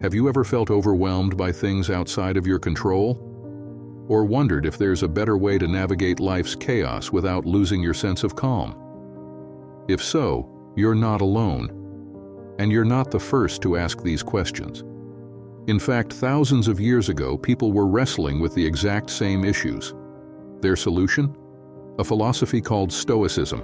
Have you ever felt overwhelmed by things outside of your control? Or wondered if there's a better way to navigate life's chaos without losing your sense of calm? If so, you're not alone. And you're not the first to ask these questions. In fact, thousands of years ago, people were wrestling with the exact same issues. Their solution? A philosophy called Stoicism.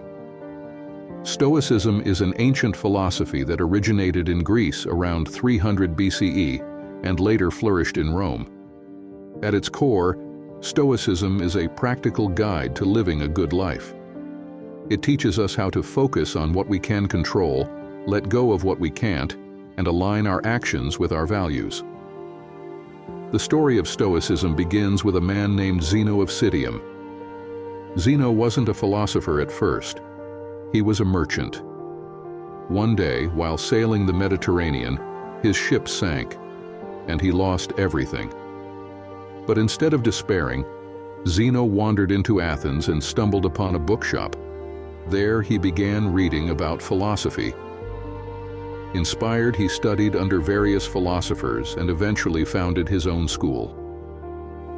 Stoicism is an ancient philosophy that originated in Greece around 300 BCE and later flourished in Rome. At its core, Stoicism is a practical guide to living a good life. It teaches us how to focus on what we can control, let go of what we can't, and align our actions with our values. The story of Stoicism begins with a man named Zeno of Citium. Zeno wasn't a philosopher at first. He was a merchant. One day, while sailing the Mediterranean, his ship sank, and he lost everything. But instead of despairing, Zeno wandered into Athens and stumbled upon a bookshop. There he began reading about philosophy. Inspired, he studied under various philosophers and eventually founded his own school.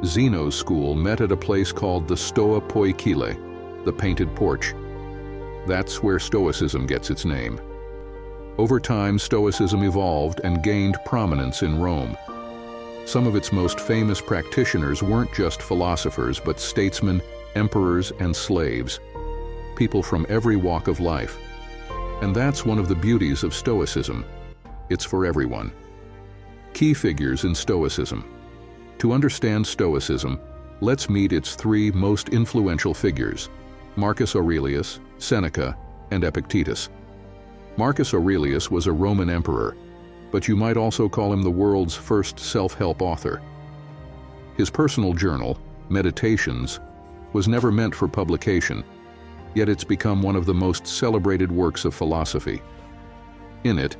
Zeno's school met at a place called the Stoa Poikile, the painted porch. That's where Stoicism gets its name. Over time, Stoicism evolved and gained prominence in Rome. Some of its most famous practitioners weren't just philosophers, but statesmen, emperors, and slaves. People from every walk of life. And that's one of the beauties of Stoicism. It's for everyone. Key figures in Stoicism. To understand Stoicism, let's meet its three most influential figures: Marcus Aurelius, Seneca, and Epictetus. Marcus Aurelius was a Roman emperor, but you might also call him the world's first self-help author. His personal journal, Meditations, was never meant for publication, yet it's become one of the most celebrated works of philosophy. In it,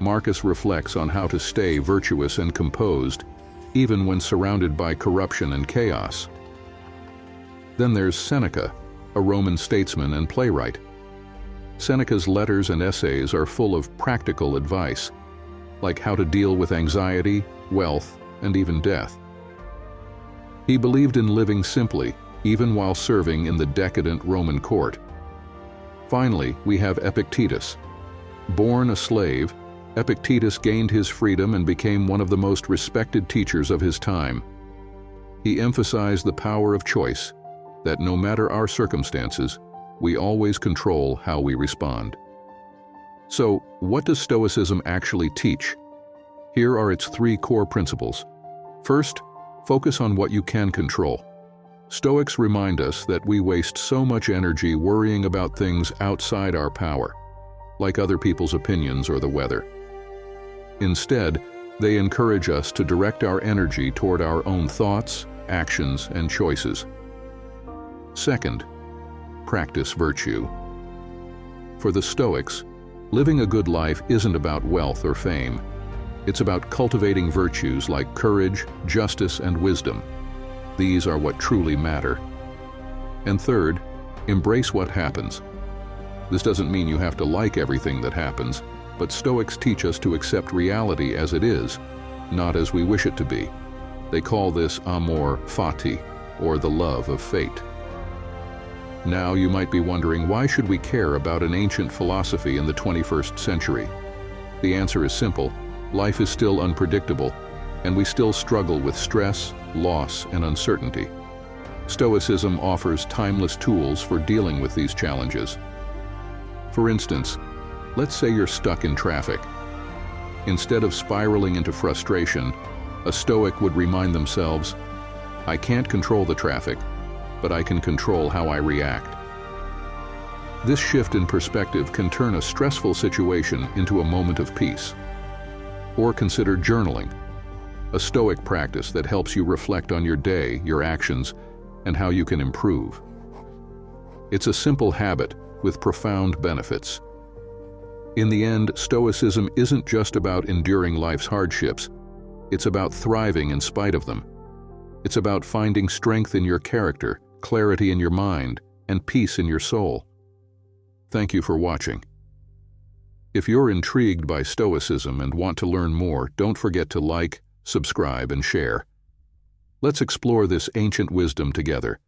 Marcus reflects on how to stay virtuous and composed, even when surrounded by corruption and chaos. Then there's Seneca, a Roman statesman and playwright. Seneca's letters and essays are full of practical advice, like how to deal with anxiety, wealth, and even death. He believed in living simply, even while serving in the decadent Roman court. Finally, we have Epictetus. Born a slave, Epictetus gained his freedom and became one of the most respected teachers of his time. He emphasized the power of choice, that no matter our circumstances, we always control how we respond. So, what does Stoicism actually teach? Here are its three core principles. First, focus on what you can control. Stoics remind us that we waste so much energy worrying about things outside our power, like other people's opinions or the weather. Instead, they encourage us to direct our energy toward our own thoughts, actions, and choices. Second, practice virtue. For the Stoics, living a good life isn't about wealth or fame. It's about cultivating virtues like courage, justice, and wisdom. These are what truly matter. And third, embrace what happens. This doesn't mean you have to like everything that happens, but Stoics teach us to accept reality as it is, not as we wish it to be. They call this amor fati, or the love of fate. Now you might be wondering, why should we care about an ancient philosophy in the 21st century? The answer is simple. Life is still unpredictable, and we still struggle with stress, loss, and uncertainty. Stoicism offers timeless tools for dealing with these challenges. For instance, let's say you're stuck in traffic. Instead of spiraling into frustration, a Stoic would remind themselves, I can't control the traffic, but I can control how I react. This shift in perspective can turn a stressful situation into a moment of peace. Or consider journaling, a Stoic practice that helps you reflect on your day, your actions, and how you can improve. It's a simple habit with profound benefits. In the end, Stoicism isn't just about enduring life's hardships. It's about thriving in spite of them. It's about finding strength in your character, clarity in your mind, and peace in your soul. Thank you for watching. If you're intrigued by Stoicism and want to learn more, don't forget to like, subscribe, and share. Let's explore this ancient wisdom together.